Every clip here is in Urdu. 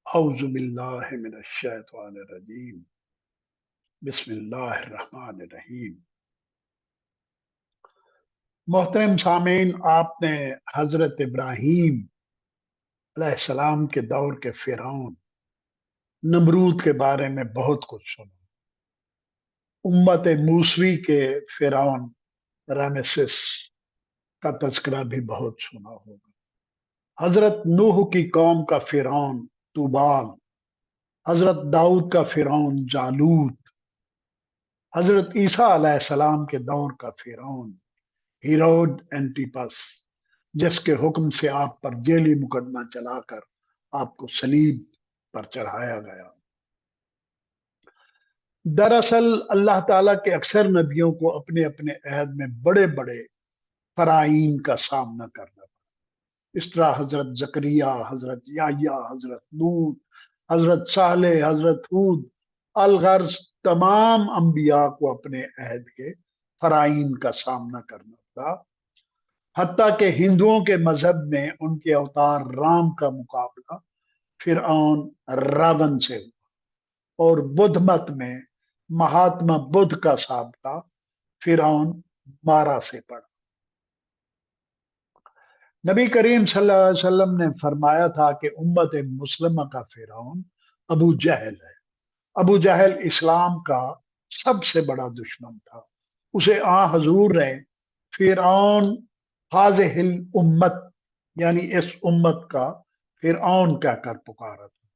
اعوذ باللہ من الشیطان الرجیم بسم اللہ الرحمن الرحیم۔ محترم سامعین، آپ نے حضرت ابراہیم علیہ السلام کے دور کے فرعون نمرود کے بارے میں بہت کچھ سنا۔ امت موسوی کے فرعون رامسس کا تذکرہ بھی بہت سنا ہوگا۔ حضرت نوح کی قوم کا فرعون توبال، حضرت داؤد کا فرعون جالوت، حضرت عیسیٰ علیہ السلام کے دور کا فرعون ہیرود اینٹیپس، جس کے حکم سے آپ پر جیلی مقدمہ چلا کر آپ کو صلیب پر چڑھایا گیا۔ دراصل اللہ تعالیٰ کے اکثر نبیوں کو اپنے اپنے عہد میں بڑے بڑے فرائین کا سامنا کرنا پڑا۔ اس طرح حضرت زکریا، حضرت یحییٰ، حضرت نوح، حضرت صالح، حضرت ہود، الغرض تمام انبیاء کو اپنے عہد کے فرائین کا سامنا کرنا پڑا۔ حتیٰ کہ ہندوؤں کے مذہب میں ان کے اوتار رام کا مقابلہ فرعون راون سے ہوا، اور بدھ مت میں مہاتما بدھ کا سابقہ فرعون مارا سے پڑا۔ نبی کریم صلی اللہ علیہ وسلم نے فرمایا تھا کہ امت مسلمہ کا فرعون ابو جہل ہے۔ ابو جہل اسلام کا سب سے بڑا دشمن تھا۔ اسے حضور نے فرعون حاضح الامت، یعنی اس امت کا فرعون کہہ کر پکارا تھا۔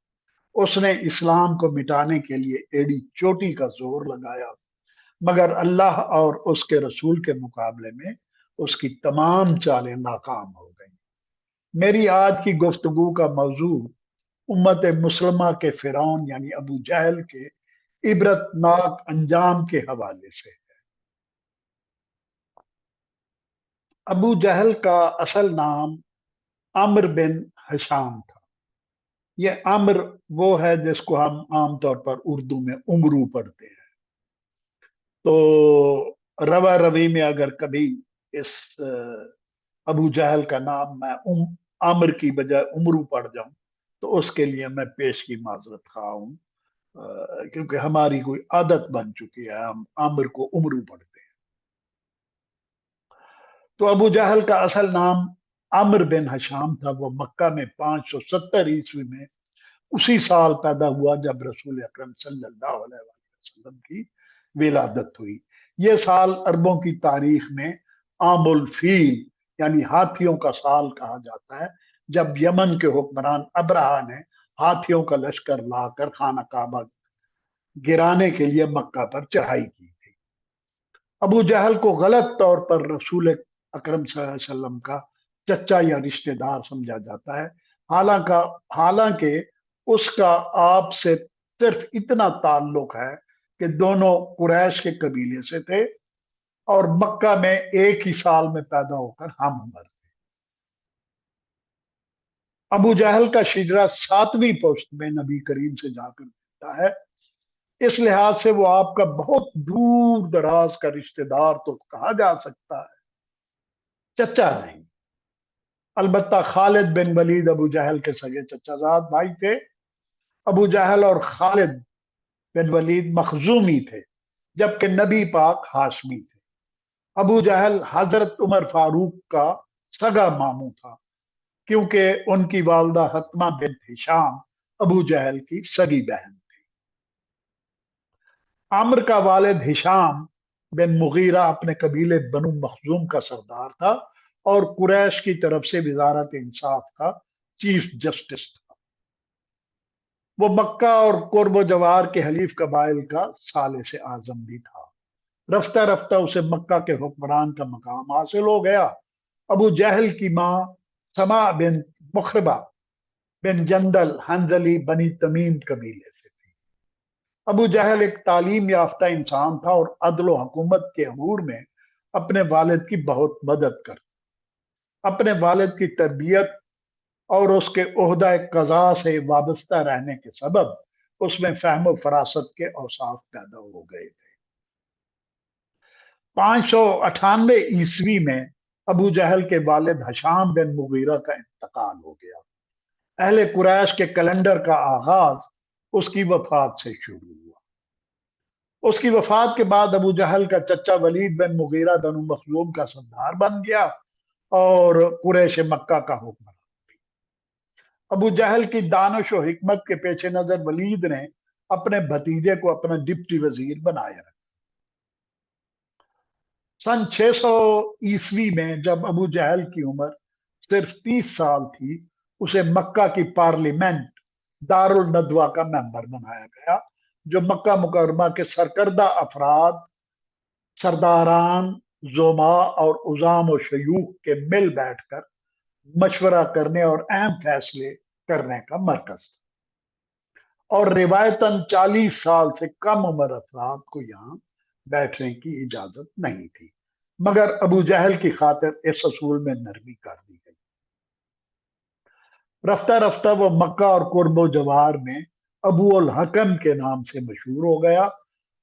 اس نے اسلام کو مٹانے کے لیے ایڑی چوٹی کا زور لگایا، مگر اللہ اور اس کے رسول کے مقابلے میں اس کی تمام چالیں ناکام ہو گئیں۔ میری آج کی گفتگو کا موضوع امت مسلمہ کے فرعون یعنی ابو جہل کے عبرتناک انجام کے حوالے سے ہے۔ ابو جہل کا اصل نام عمر بن ہشام تھا۔ یہ عمر وہ ہے جس کو ہم عام طور پر اردو میں عمرو پڑھتے ہیں۔ تو روا روی میں اگر کبھی اس ابو جہل کا نام میں عمر کی بجائے عمرو پڑھ جاؤں تو اس کے لیے میں پیش کی معذرت خواہ ہوں، کیونکہ ہماری کوئی عادت بن چکی ہے، ہم عمر کو عمرو پڑھتے ہیں۔ تو ابو جہل کا اصل نام عمر بن ہشام تھا۔ وہ مکہ میں 570 عیسوی میں اسی سال پیدا ہوا جب رسول اکرم صلی اللہ علیہ وسلم کی ولادت ہوئی۔ یہ سال عربوں کی تاریخ میں عام الفیل یعنی ہاتھیوں کا سال کہا جاتا ہے، جب یمن کے حکمران ابرہا نے ہاتھیوں کا لشکر لا کر خانہ کعبہ گرانے کے لیے مکہ پر چڑھائی کی تھی۔ ابو جہل کو غلط طور پر رسول اکرم صلی اللہ علیہ وسلم کا چچا یا رشتہ دار سمجھا جاتا ہے، حالانکہ اس کا آپ سے صرف اتنا تعلق ہے کہ دونوں قریش کے قبیلے سے تھے اور مکہ میں ایک ہی سال میں پیدا ہو کر ہم عمر تھے۔ ابو جہل کا شجرہ 7ویں پشت میں نبی کریم سے جا کر ملتا ہے۔ اس لحاظ سے وہ آپ کا بہت دور دراز کا رشتہ دار تو کہا جا سکتا ہے، چچا نہیں۔ البتہ خالد بن ولید ابو جہل کے سگے چچا زاد بھائی تھے۔ ابو جہل اور خالد بن ولید مخزومی تھے، جبکہ نبی پاک ہاشمی تھے۔ ابو جہل حضرت عمر فاروق کا سگا ماموں تھا، کیونکہ ان کی والدہ حتمہ بنت ہشام ابو جہل کی سگی بہن تھی۔ عمر کا والد ہشام بن مغیرہ اپنے قبیلے بنو مخزوم کا سردار تھا اور قریش کی طرف سے وزارت انصاف کا چیف جسٹس تھا۔ وہ مکہ اور قرب و جوار کے حلیف قبائل کا ثالث اعظم بھی تھا۔ رفتہ رفتہ اسے مکہ کے حکمران کا مقام حاصل ہو گیا۔ ابو جہل کی ماں سما بن مخربہ بن جندل حنظلی بنی تمیم قبیلے سے تھی۔ ابو جہل ایک تعلیم یافتہ انسان تھا اور عدل و حکومت کے امور میں اپنے والد کی بہت مدد کرتا۔ اپنے والد کی تربیت اور اس کے عہدہ قضاء سے وابستہ رہنے کے سبب اس میں فہم و فراست کے اوصاف پیدا ہو گئے تھے۔ 598 عیسوی میں ابو جہل کے والد ہشام بن مغیرہ کا انتقال ہو گیا۔ اہل قریش کے کیلنڈر کا آغاز اس کی وفات سے شروع ہوا۔ اس کی وفات کے بعد ابو جہل کا چچا ولید بن مغیرہ بنو مخزوم کا سردار بن گیا اور قریش مکہ کا حکمران۔ ابو جہل کی دانش و حکمت کے پیش نظر ولید نے اپنے بھتیجے کو اپنا ڈپٹی وزیر بنایا رکھا۔ سن 600 میں جب ابو جہل کی عمر صرف 30 سال تھی، اسے مکہ کی پارلیمنٹ دار الندوہ کا ممبر بنایا گیا، جو مکہ مکرمہ کے سرکردہ افراد، سرداران، زعماء اور عظام و شیوخ کے مل بیٹھ کر مشورہ کرنے اور اہم فیصلے کرنے کا مرکز تھا، اور روایتاً 40 سال سے کم عمر افراد کو یہاں بیٹھنے کی اجازت نہیں تھی، مگر ابو جہل کی خاطر اس اصول میں نرمی کر دی گئی۔ رفتہ رفتہ وہ مکہ اور قرب و جوار میں ابو الحکم کے نام سے مشہور ہو گیا،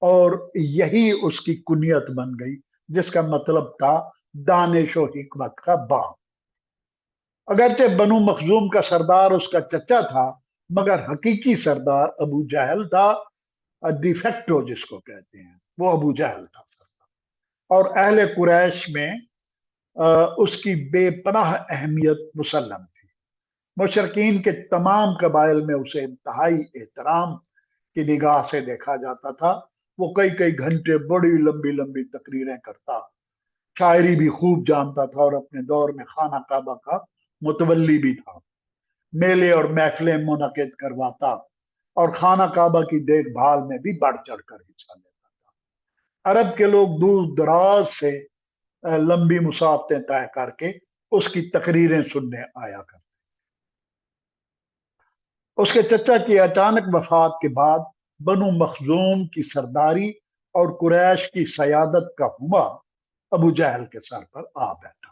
اور یہی اس کی کنیت بن گئی، جس کا مطلب تھا دانش و حکمت کا باپ۔ اگرچہ بنو مخزوم کا سردار اس کا چچا تھا، مگر حقیقی سردار ابو جہل تھا، ڈیفیکٹو جس کو کہتے ہیں، وہ ابو جہل تھا سردار، اور اہل قریش میں اس کی بے پناہ اہمیت مسلم تھی۔ مشرقین کے تمام قبائل میں اسے انتہائی احترام کی نگاہ سے دیکھا جاتا تھا۔ وہ کئی کئی گھنٹے بڑی لمبی لمبی تقریریں کرتا، شاعری بھی خوب جانتا تھا، اور اپنے دور میں خانہ کعبہ کا متولی بھی تھا۔ میلے اور محفلیں منعقد کرواتا اور خانہ کعبہ کی دیکھ بھال میں بھی بڑھ چڑھ کر حصہ لیتا تھا۔ عرب کے لوگ دور دراز سے لمبی مسافتیں طے کر کے اس کی تقریریں سننے آیا کرتے۔ اس کے چچا کی اچانک وفات کے بعد بنو مخزوم کی سرداری اور قریش کی سیادت کا ہما ابو جہل کے سر پر آ بیٹھا۔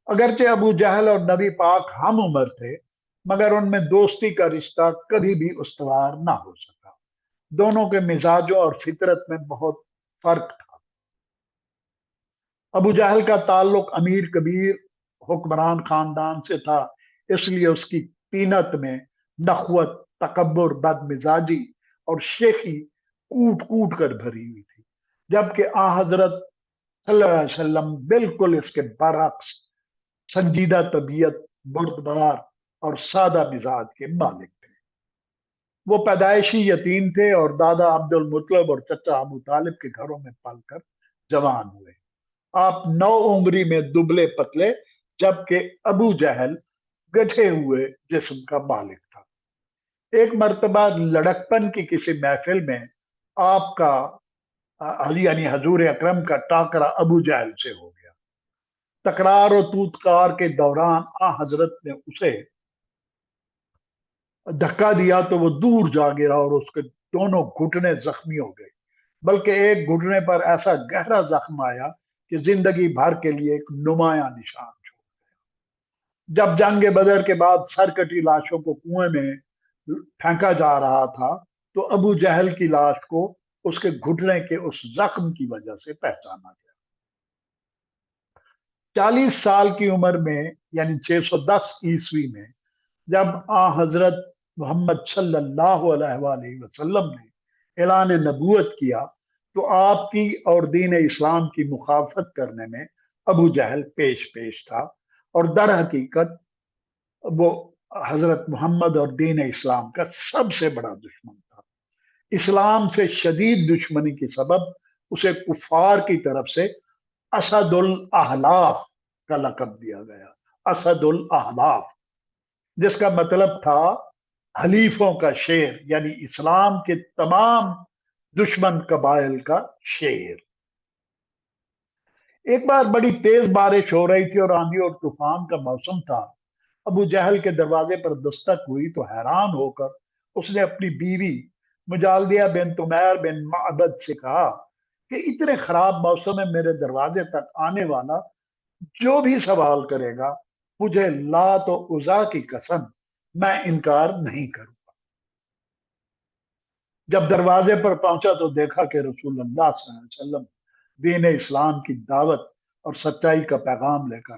اگرچہ ابو جہل اور نبی پاک ہم عمر تھے، مگر ان میں دوستی کا رشتہ کبھی بھی استوار نہ ہو سکا۔ دونوں کے مزاجوں اور فطرت میں بہت فرق تھا۔ ابو جہل کا تعلق امیر کبیر حکمران خاندان سے تھا، اس لیے اس کی طینت میں نخوت، تکبر، بد مزاجی اور شیخی کوٹ کوٹ کر بھری ہوئی تھی، جبکہ حضرت صلی اللہ علیہ وسلم بالکل اس کے برعکس سنجیدہ طبیعت، بردبار اور سادہ مزاج کے مالک تھے۔ وہ پیدائشی یتیم تھے اور دادا عبد المطلب اور چچا ابو طالب کے گھروں میں پل کر جوان ہوئے۔ آپ 9 عمری میں دبلے پتلے، جبکہ ابو جہل گٹھے ہوئے جسم کا مالک تھا۔ ایک مرتبہ لڑکپن کی کسی محفل میں آپ کا یعنی حضور اکرم کا ٹاکرا ابو جہل سے ہو گیا۔ تکرار و توتکار کے دوران حضرت نے اسے دھکا دیا تو وہ دور جا گرا اور اس کے دونوں گھٹنے زخمی ہو گئے، بلکہ ایک گھٹنے پر ایسا گہرا زخم آیا کہ زندگی بھر کے لیے ایک نمایاں نشان چھوڑ گیا۔ جب جنگ بدر کے بعد سرکٹی لاشوں کو کنویں میں پھینکا جا رہا تھا تو ابو جہل کی لاش کو اس کے گھٹنے کے اس زخم کی وجہ سے پہچانا گیا۔ 40 سال کی عمر میں یعنی 610 میں جب حضرت محمد صلی اللہ علیہ وآلہ وسلم نے اعلان نبوت کیا تو آپ کی اور دین اسلام کی مخالفت کرنے میں ابو جہل پیش پیش تھا، اور در حقیقت وہ حضرت محمد اور دین اسلام کا سب سے بڑا دشمن تھا۔ اسلام سے شدید دشمنی کی سبب اسے کفار کی طرف سے اسد الاحلاف کا لقب دیا گیا، اسد الاحلاف، جس کا مطلب تھا حلیفوں کا شیر، یعنی اسلام کے تمام دشمن قبائل کا شیر۔ ایک بار بڑی تیز بارش ہو رہی تھی اور آندھی اور طوفان کا موسم تھا۔ ابو جہل کے دروازے پر دستک ہوئی تو حیران ہو کر اس نے اپنی بیوی مجالدیہ بنت عمیر بن معبد سے کہا کہ اتنے خراب موسم میں میرے دروازے تک آنے والا جو بھی سوال کرے گا، مجھے لات و عزا کی قسم میں انکار نہیں کروں گا۔ جب دروازے پر پہنچا تو دیکھا کہ رسول اللہ صلی اللہ علیہ وسلم دین اسلام کی دعوت اور سچائی کا پیغام لے کر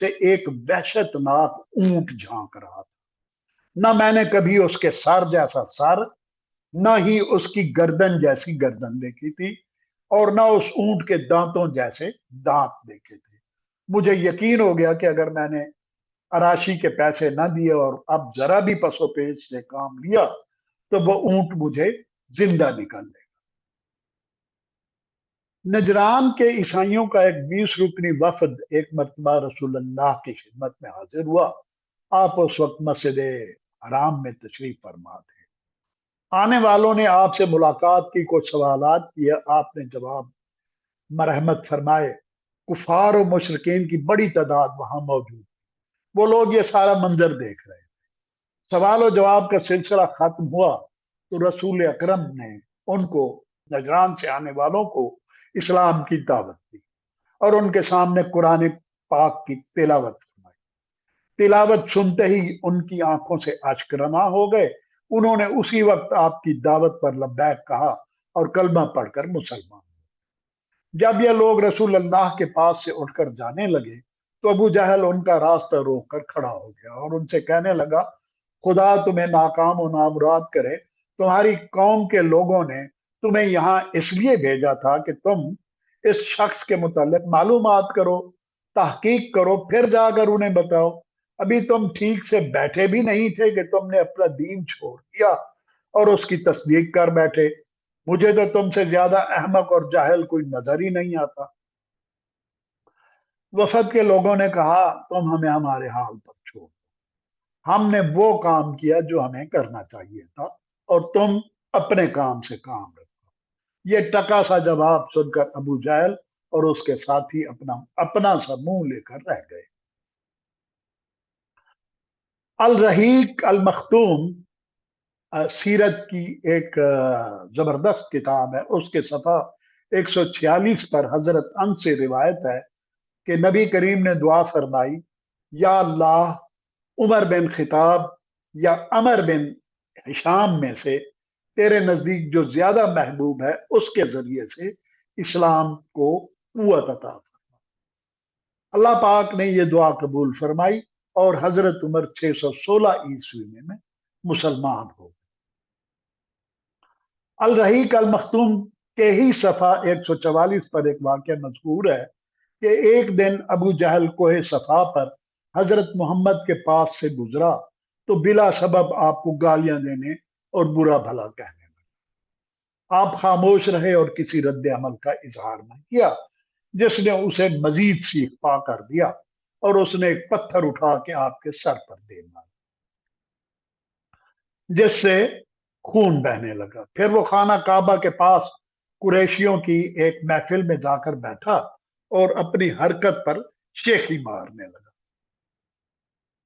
سے ایک وحشتناک اونٹ جھانک رہا تھا۔ نہ میں نے کبھی اس کے سر جیسا سر، نہ ہی اس کی گردن جیسی گردن دیکھی تھی، اور نہ اس اونٹ کے دانتوں جیسے دانت دیکھے تھے۔ مجھے یقین ہو گیا کہ اگر میں نے اراشی کے پیسے نہ دیے اور اب ذرا بھی پسو پیش سے کام لیا تو وہ اونٹ مجھے زندہ نکل دے۔ نجران کے عیسائیوں کا ایک 20 رکنی وفد ایک مرتبہ رسول اللہ کی خدمت میں حاضر ہوا۔ آپ اس وقت مسجد حرام میں تشریف فرما تھے۔ آنے والوں نے آپ سے ملاقات کی، کچھ سوالات کیے، آپ نے جواب مرحمت فرمائے۔ کفار و مشرکین کی بڑی تعداد وہاں موجود، وہ لوگ یہ سارا منظر دیکھ رہے۔ سوال و جواب کا سلسلہ ختم ہوا تو رسول اکرم نے ان کو، نجران سے آنے والوں کو، اسلام کی دعوت دی اور ان کے سامنے قرآن پاک کی تلاوت فرمائی۔ تلاوت سنتے ہی ان کی آنکھوں سے اشک رواں ہو گئے۔ انہوں نے اسی وقت آپ کی دعوت پر لبیک کہا اور کلمہ پڑھ کر مسلمان ہوئے۔ جب یہ لوگ رسول اللہ کے پاس سے اٹھ کر جانے لگے تو ابو جہل ان کا راستہ روک کر کھڑا ہو گیا اور ان سے کہنے لگا، خدا تمہیں ناکام و نامراد کرے، تمہاری قوم کے لوگوں نے تمہیں یہاں اس لیے بھیجا تھا کہ تم اس شخص کے متعلق معلومات کرو، تحقیق کرو، پھر جا کر انہیں بتاؤ۔ ابھی تم ٹھیک سے بیٹھے بھی نہیں تھے کہ تم نے اپنا دین چھوڑ دیا اور اس کی تصدیق کر بیٹھے۔ مجھے تو تم سے زیادہ احمق اور جاہل کوئی نظر ہی نہیں آتا۔ وفد کے لوگوں نے کہا، تم ہمیں ہمارے حال پر چھوڑ، ہم نے وہ کام کیا جو ہمیں کرنا چاہیے تھا اور تم اپنے کام سے کام رکھو۔ یہ ٹکا سا جواب سن کر ابو جہل اور اس کے ساتھی اپنا سا منہ لے کر رہ گئے۔ الرحیق المختوم سیرت کی ایک زبردست کتاب ہے۔ اس کے صفحہ 146 پر حضرت انس سے روایت ہے کہ نبی کریم نے دعا فرمائی، یا اللہ، عمر بن خطاب یا عمر بن ہشام میں سے تیرے نزدیک جو زیادہ محبوب ہے اس کے ذریعے سے اسلام کو قوت عطا فرما۔ اللہ پاک نے یہ دعا قبول فرمائی اور حضرت عمر 616 میں مسلمان ہو گئے۔ الرحیق المختوم کے ہی صفحہ 144 پر ایک واقعہ مذکور ہے کہ ایک دن ابو جہل کوہ صفا پر حضرت محمد کے پاس سے گزرا تو بلا سبب آپ کو گالیاں دینے اور برا بھلا کہنے لگا۔ آپ خاموش رہے اور کسی رد عمل کا اظہار نہ کیا، جس نے اسے مزید سیخ پا کر دیا اور اس نے ایک پتھر اٹھا کے آپ کے سر پر دے مارا، جس سے خون بہنے لگا۔ پھر وہ خانہ کعبہ کے پاس قریشیوں کی ایک محفل میں جا کر بیٹھا اور اپنی حرکت پر شیخی مارنے لگا۔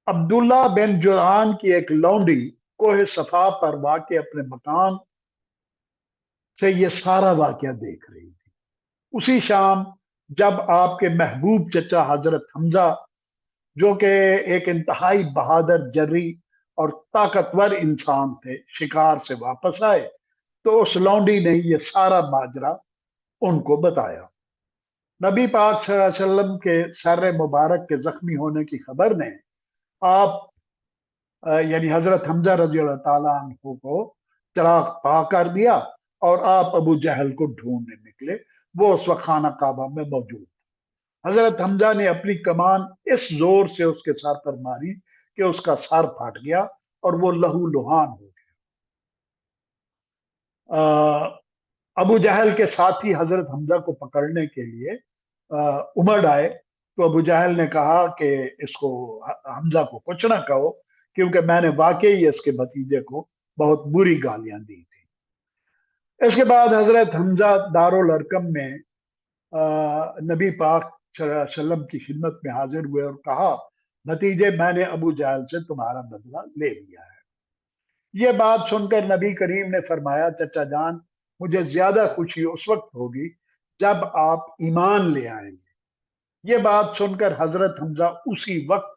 عبداللہ بن جدعان کی ایک لونڈی کوہ صفا پر واقع اپنے مکان سے یہ سارا واقعہ دیکھ رہی تھی۔ اسی شام جب آپ کے محبوب چچا حضرت حمزہ، جو کہ ایک انتہائی بہادر، جری اور طاقتور انسان تھے، شکار سے واپس آئے تو اس لونڈی نے یہ سارا ماجرا ان کو بتایا۔ نبی پاک صلی اللہ علیہ وسلم کے سر مبارک کے زخمی ہونے کی خبر نے آپ یعنی حضرت حمزہ رضی اللہ تعالیٰ عنہ کو چراغ پا کر دیا اور آپ ابو جہل کو ڈھونڈنے نکلے۔ وہ اس وقت خانہ کعبہ میں موجود تھا۔ حضرت حمزہ نے اپنی کمان اس زور سے اس کے سر پر ماری کہ اس کا سر پھٹ گیا اور وہ لہو لہان ہو گیا۔ ابو جہل کے ساتھی حضرت حمزہ کو پکڑنے کے لیے امڑ آئے تو ابو جہل نے کہا کہ اس کو، حمزہ کو کچھ نہ کہو، کیونکہ میں نے واقعی اس کے بھتیجے کو بہت بری گالیاں دی تھی۔ اس کے بعد حضرت حمزہ دارالارقم میں نبی پاک صلی اللہ علیہ وسلم کی خدمت میں حاضر ہوئے اور کہا، بھتیجے، میں نے ابو جہل سے تمہارا بدلہ لے لیا ہے۔ یہ بات سن کر نبی کریم نے فرمایا، چچا جان، مجھے زیادہ خوشی اس وقت ہوگی جب آپ ایمان لے آئیں گے۔ یہ بات سن کر حضرت حمزہ اسی وقت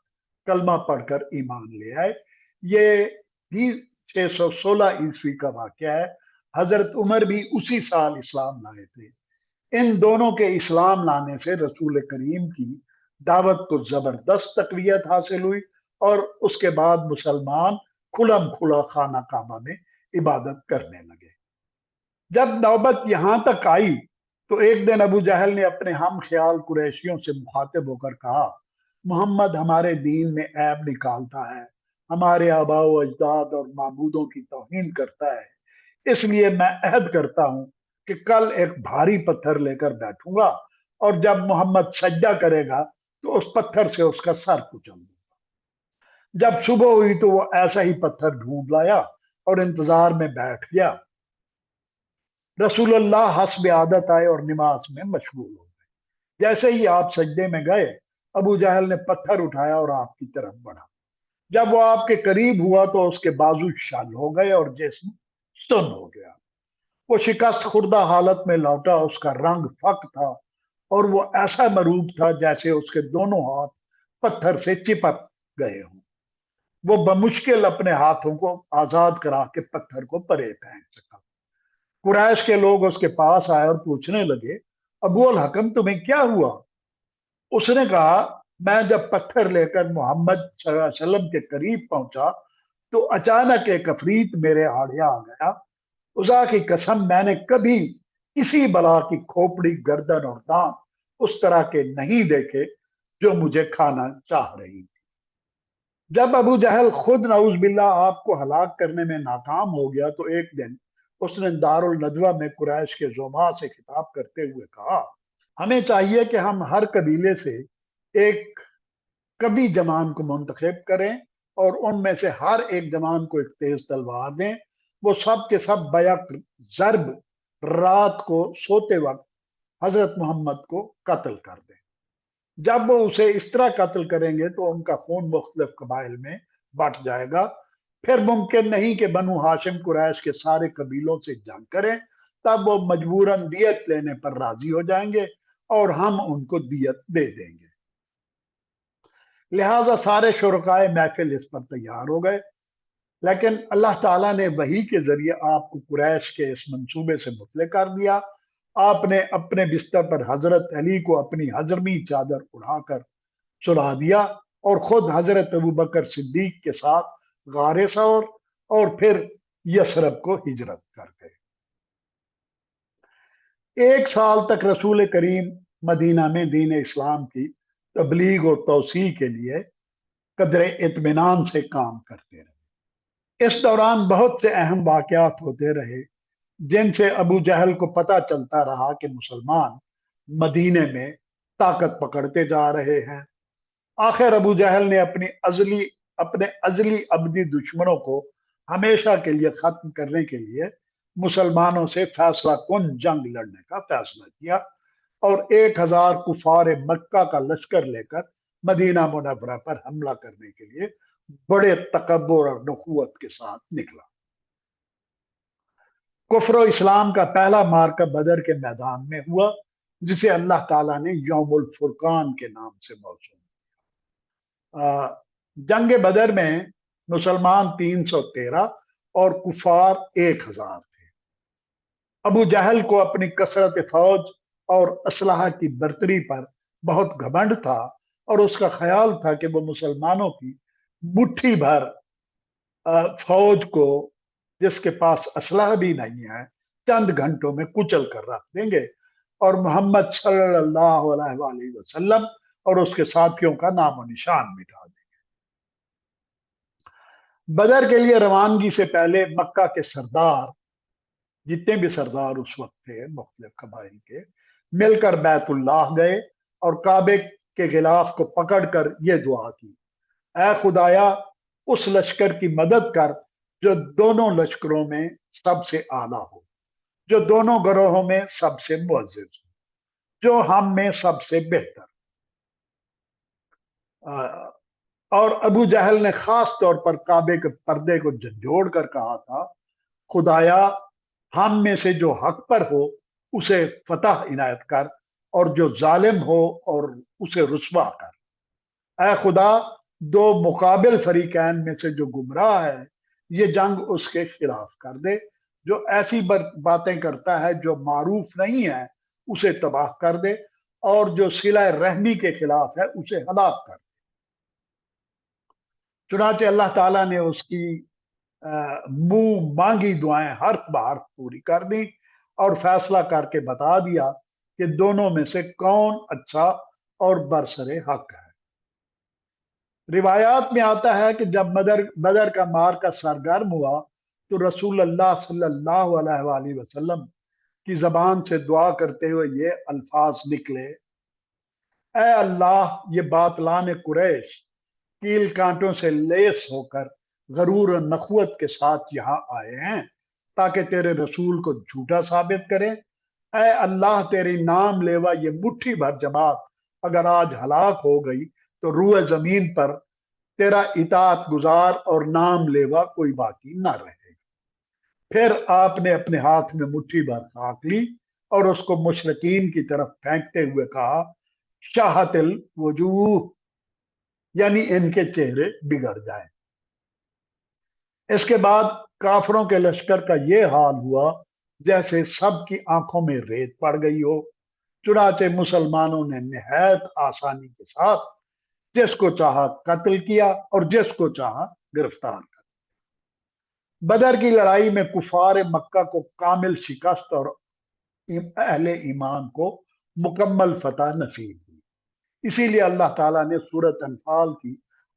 کلمہ پڑھ کر ایمان لے آئے۔ یہ بھی 616 کا واقعہ ہے۔ حضرت عمر بھی اسی سال اسلام لائے تھے۔ ان دونوں کے اسلام لانے سے رسول کریم کی دعوت کو زبردست تقویت حاصل ہوئی اور اس کے بعد مسلمان کھلم کھلا خانہ کعبہ میں عبادت کرنے لگے۔ جب نوبت یہاں تک آئی تو ایک دن ابو جہل نے اپنے ہم خیال قریشیوں سے مخاطب ہو کر کہا، محمد ہمارے دین میں عیب نکالتا ہے، ہمارے آباء و اجداد اور معبودوں کی توہین کرتا ہے، اس لیے میں عہد کرتا ہوں کہ کل ایک بھاری پتھر لے کر بیٹھوں گا اور جب محمد سجدہ کرے گا تو اس پتھر سے اس کا سر کچل دوں گا۔ جب صبح ہوئی تو وہ ایسا ہی پتھر ڈھونڈ لایا اور انتظار میں بیٹھ گیا۔ رسول اللہ حسب عادت آئے اور نماز میں مشغول ہو گئے۔ جیسے ہی آپ سجدے میں گئے، ابو جہل نے پتھر اٹھایا اور آپ کی طرف بڑھا۔ جب وہ آپ کے قریب ہوا تو اس کے بازو شل ہو گئے اور جسم سن ہو گیا۔ وہ شکست خوردہ حالت میں لوٹا، اس کا رنگ فک تھا اور وہ ایسا مروب تھا جیسے اس کے دونوں ہاتھ پتھر سے چپک گئے ہوں۔ وہ بمشکل اپنے ہاتھوں کو آزاد کرا کے پتھر کو پرے پھینک سکا۔ قریش کے لوگ اس کے پاس آئے اور پوچھنے لگے، ابو الحکم تمہیں کیا ہوا؟ اس نے کہا، میں جب پتھر لے کر محمد صلی اللہ علیہ وسلم کے قریب پہنچا تو اچانک ایک عفریت میرے آڑے آ گیا۔ خدا کی قسم میں نے کبھی کسی بلا کی کھوپڑی، گردن اور دانت اس طرح کے نہیں دیکھے جو مجھے کھانا چاہ رہی تھی۔ جب ابو جہل خود نعوذ باللہ آپ کو ہلاک کرنے میں ناکام ہو گیا تو ایک دن اس نے دار الندوہ میں قریش کے زعماء سے خطاب کرتے ہوئے کہا، ہمیں چاہیے کہ ہم ہر قبیلے سے ایک کبھی جوان کو منتخب کریں اور ان میں سے ہر ایک جوان کو ایک تیز تلوار دیں۔ وہ سب کے سب بیک ضرب رات کو سوتے وقت حضرت محمد کو قتل کر دیں۔ جب وہ اسے اس طرح قتل کریں گے تو ان کا خون مختلف قبائل میں بٹ جائے گا۔ پھر ممکن نہیں کہ بنو ہاشم قریش کے سارے قبیلوں سے جنگ کریں، تب وہ مجبوراً دیت لینے پر راضی ہو جائیں گے اور ہم ان کو دیت دے دیں گے۔ لہٰذا سارے شرکائے محفل اس پر تیار ہو گئے، لیکن اللہ تعالیٰ نے وحی کے ذریعے آپ کو قریش کے اس منصوبے سے مطلع کر دیا۔ آپ نے اپنے بستر پر حضرت علی کو اپنی حضرمی چادر اڑا کر سلا دیا اور خود حضرت ابوبکر صدیق کے ساتھ غار ثور اور پھر یثرب کو ہجرت کر گئے۔ ایک سال تک رسول کریم مدینہ میں دین اسلام کی تبلیغ و توسیع کے لیے قدر اطمینان سے کام کرتے رہے۔ اس دوران بہت سے اہم واقعات ہوتے رہے جن سے ابو جہل کو پتہ چلتا رہا کہ مسلمان مدینے میں طاقت پکڑتے جا رہے ہیں۔ آخر ابو جہل نے اپنے ازلی ابدی دشمنوں کو ہمیشہ کے لیے ختم کرنے کے لیے مسلمانوں سے فیصلہ کن جنگ لڑنے کا فیصلہ کیا اور 1000 کفار مکہ کا لشکر لے کر مدینہ منورہ پر حملہ کرنے کے لیے بڑے تکبر اور نخوت کے ساتھ نکلا۔ کفر و اسلام کا پہلا معرکہ بدر کے میدان میں ہوا، جسے اللہ تعالیٰ نے یوم الفرقان کے نام سے موسوم کیا۔ جنگ بدر میں مسلمان 313 اور کفار 1000 تھے۔ ابو جہل کو اپنی کثرت فوج اور اسلحہ کی برتری پر بہت گھمنڈ تھا اور اس کا خیال تھا کہ وہ مسلمانوں کی مٹھی بھر فوج کو، جس کے پاس اسلحہ بھی نہیں ہے، چند گھنٹوں میں کچل کر رکھ دیں گے اور محمد صلی اللہ علیہ وآلہ وسلم اور اس کے ساتھیوں کا نام و نشان مٹا دیں گے۔ بدر کے لیے روانگی سے پہلے مکہ کے سردار، جتنے بھی سردار اس وقت تھے مختلف قبائل کے، مل کر بیت اللہ گئے اور کعبے کے غلاف کو پکڑ کر یہ دعا کی، اے خدایا اس لشکر کی مدد کر جو دونوں لشکروں میں سب سے اعلیٰ ہو، جو دونوں گروہوں میں سب سے معزز ہو، جو ہم میں سب سے بہتر۔ اور ابو جہل نے خاص طور پر کعبے کے پردے کو جھنجھوڑ کر کہا تھا، خدایا ہم میں سے جو حق پر ہو اسے فتح عنایت کر اور جو ظالم ہو اور اسے رسوا کر۔ اے خدا دو مقابل فریقین میں سے جو گمراہ ہے یہ جنگ اس کے خلاف کر دے، جو ایسی باتیں کرتا ہے جو معروف نہیں ہے اسے تباہ کر دے اور جو صلہ رحمی کے خلاف ہے اسے ہلاک کر۔ چنانچہ اللہ تعالیٰ نے اس کی منہ مانگی دعائیں حرف بحرف پوری کر دی اور فیصلہ کر کے بتا دیا کہ دونوں میں سے کون اچھا اور برسر حق ہے۔ روایات میں آتا ہے کہ جب بدر کا معرکہ سرگرم ہوا تو رسول اللہ صلی اللہ علیہ وآلہ وسلم کی زبان سے دعا کرتے ہوئے یہ الفاظ نکلے: اے اللہ، یہ باطلان قریش کیل کانٹوں سے لیس ہو کر غرور و نخوت کے ساتھ یہاں آئے ہیں تاکہ تیرے رسول کو جھوٹا ثابت کریں۔ اے اللہ، تیری نام لیوا یہ مٹھی بھر جماعت اگر آج ہلاک ہو گئی تو روئے زمین پر تیرا اطاعت گزار اور نام لیوا کوئی باقی نہ رہے گا۔ پھر آپ نے اپنے ہاتھ میں مٹھی بھر خاک لی اور اس کو مشرکین کی طرف پھینکتے ہوئے کہا: شاہت الوجوہ، یعنی ان کے چہرے بگڑ جائیں۔ اس کے بعد کافروں کے لشکر کا یہ حال ہوا جیسے سب کی آنکھوں میں ریت پڑ گئی ہو۔ چنانچہ مسلمانوں نے نہایت آسانی کے ساتھ جس کو چاہا قتل کیا اور جس کو چاہا گرفتار کر۔ بدر کی لڑائی میں کفار مکہ کو کامل شکست اور اہل ایمان کو مکمل فتح نصیب ہوئی۔ اسی لیے اللہ تعالیٰ نے سورۃ انفال کی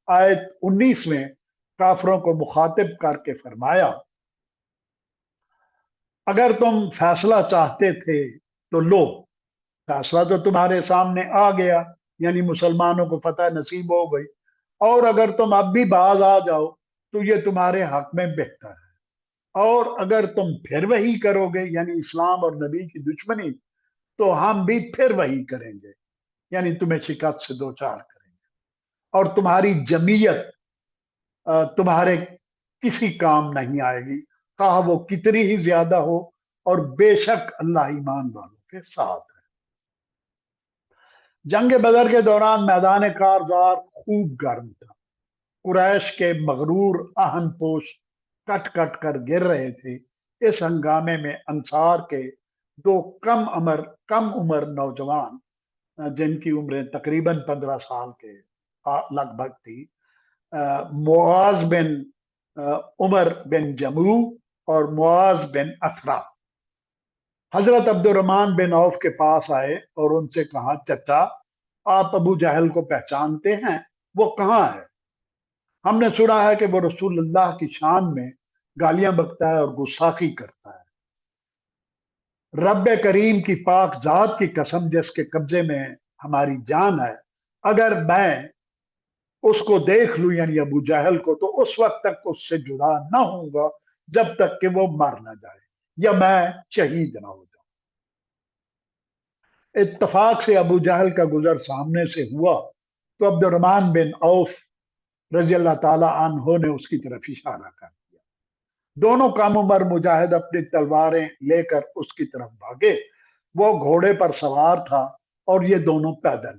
آیت 19 میں کافروں کو مخاطب کر کے فرمایا: اگر تم فیصلہ چاہتے تھے تو لو، فیصلہ تو تمہارے سامنے آ گیا، یعنی مسلمانوں کو فتح نصیب ہو گئی، اور اگر تم اب بھی باز آ جاؤ تو یہ تمہارے حق میں بہتر ہے، اور اگر تم پھر وہی کرو گے، یعنی اسلام اور نبی کی دشمنی، تو ہم بھی پھر وہی کریں گے، یعنی تمہیں شکست سے دوچار کریں گے، اور تمہاری جمعیت تمہارے کسی کام نہیں آئے گی، خواہ وہ کتنی ہی زیادہ ہو، اور بے شک اللہ ایمان والوں کے ساتھ ہے۔ جنگ بدر کے دوران میدان کارزار خوب گرم تھا۔ قریش کے مغرور آہن پوش کٹ کٹ کر گر رہے تھے۔ اس ہنگامے میں انصار کے دو کم عمر نوجوان، جن کی عمریں تقریباً 15 سال کے لگ بھگ تھی، معاذ بن عمر بن جموع اور معاذ بن افرا، حضرت عبد الرحمن بن عوف کے پاس آئے اور ان سے کہا: چچا، آپ ابو جہل کو پہچانتے ہیں؟ وہ کہاں ہے؟ ہم نے سنا ہے کہ وہ رسول اللہ کی شان میں گالیاں بکتا ہے اور گستاخی کرتا ہے۔ رب کریم کی پاک ذات کی قسم جس کے قبضے میں ہماری جان ہے، اگر میں اس کو دیکھ لوں، یعنی ابو جہل کو، تو اس وقت تک اس سے جدا نہ ہوں گا جب تک کہ وہ مر نہ جائے یا میں شہید نہ ہو جاؤں۔ اتفاق سے ابو جہل کا گزر سامنے سے ہوا تو عبد الرحمن بن عوف رضی اللہ تعالی عنہ نے اس کی طرف اشارہ کر دیا۔ دونوں کم عمر مجاہد اپنی تلواریں لے کر اس کی طرف بھاگے۔ وہ گھوڑے پر سوار تھا اور یہ دونوں پیدل۔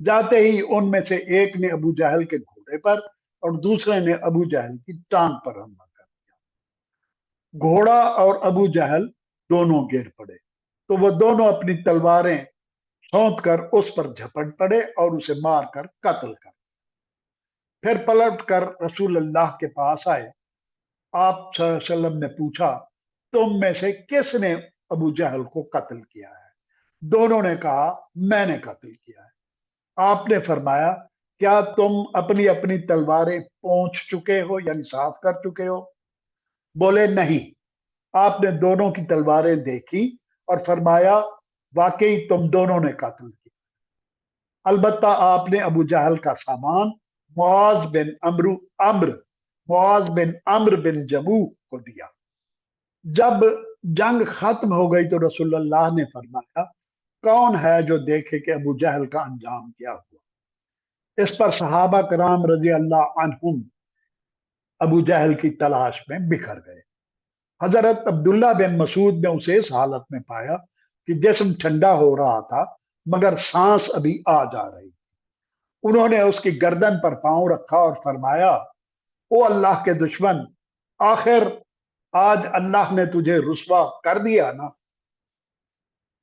جاتے ہی ان میں سے ایک نے ابو جہل کے گھوڑے پر اور دوسرے نے ابو جہل کی ٹانگ پر حملہ کر دیا۔ گھوڑا اور ابو جہل دونوں گر پڑے تو وہ دونوں اپنی تلواریں سونت کر اس پر جھپٹ پڑے اور اسے مار کر قتل کر۔ پھر پلٹ کر رسول اللہ کے پاس آئے۔ آپ صلی اللہ علیہ وسلم نے پوچھا: تم میں سے کس نے ابو جہل کو قتل کیا ہے؟ دونوں نے کہا: میں نے قتل کیا ہے۔ آپ نے فرمایا: کیا تم اپنی اپنی تلواریں پونچھ چکے ہو، یعنی صاف کر چکے ہو؟ بولے: نہیں۔ آپ نے دونوں کی تلواریں دیکھی اور فرمایا: واقعی تم دونوں نے قتل کیا۔ البتہ آپ نے ابو جہل کا سامان معاذ بن عمرو بن جموع کو دیا۔ جب جنگ ختم ہو گئی تو رسول اللہ نے فرمایا: کون ہے جو دیکھے کہ ابو جہل کا انجام کیا ہوا؟ اس پر صحابہ کرام رضی اللہ عنہم ابو جہل کی تلاش میں بکھر گئے۔ حضرت عبداللہ بن مسعود نے اسے اس حالت میں پایا کہ جسم ٹھنڈا ہو رہا تھا مگر سانس ابھی آ جا رہی تھی۔ انہوں نے اس کی گردن پر پاؤں رکھا اور فرمایا: او اللہ کے دشمن، آخر آج اللہ نے تجھے رسوا کر دیا نا۔